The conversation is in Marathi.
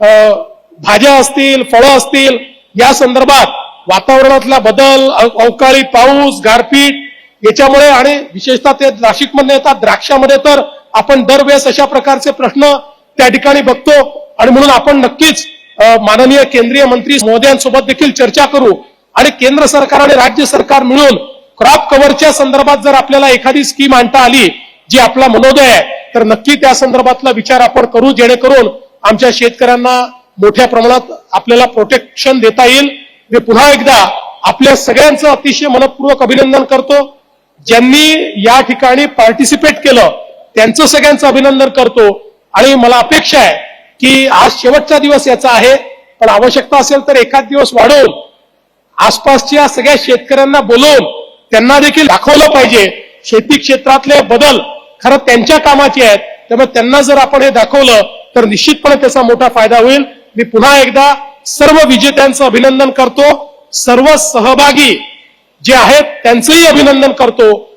भाज्या असतील, फळं असतील, या संदर्भात वातावरणातला बदल, अवकाळी पाऊस, गारपीट याच्यामुळे आणि विशेषतः ते नाशिकमध्ये येतात, द्राक्षामध्ये तर आपण दरवेळेस अशा प्रकारचे प्रश्न त्या ठिकाणी बघतो आणि म्हणून आपण नक्कीच माननीय केंद्रीय मंत्री महोदयांसोबत देखील चर्चा करू आणि केंद्र सरकार आणि राज्य सरकार मिळून क्रॉप कव्हरच्या संदर्भात जर आपल्याला एखादी स्कीम आणता आली जी आपला मनोदय आहे तर नक्की त्या संदर्भातला विचार आपण करू, जेणेकरून आमच्या शेतकऱ्यांना मोठ्या प्रमाणात आपल्याला प्रोटेक्शन देता येईल. मी पुन्हा एकदा आपल्या सगळ्यांचं अतिशय मनपूर्वक अभिनंदन करतो. ज्यांनी या ठिकाणी पार्टिसिपेट केलं त्यांचं सगळ्यांचं अभिनंदन करतो आणि मला अपेक्षा आहे की आज शेवटचा दिवस याचा आहे, पण आवश्यकता असेल तर एखाद दिवस वाढवून आसपासच्या सगळ्या शेतकऱ्यांना बोलवून त्यांना देखील दाखवलं पाहिजे शेती क्षेत्रातले बदल खरं त्यांच्या कामाचे आहेत. त्यामुळे त्यांना जर आपण हे दाखवलं तर निश्चितपणे त्याचा मोठा फायदा होईल. मी पुन्हा एकदा सर्व विजेत्यांचं अभिनंदन करतो, सर्व सहभागी जे आहेत त्यांचंही अभिनंदन करतो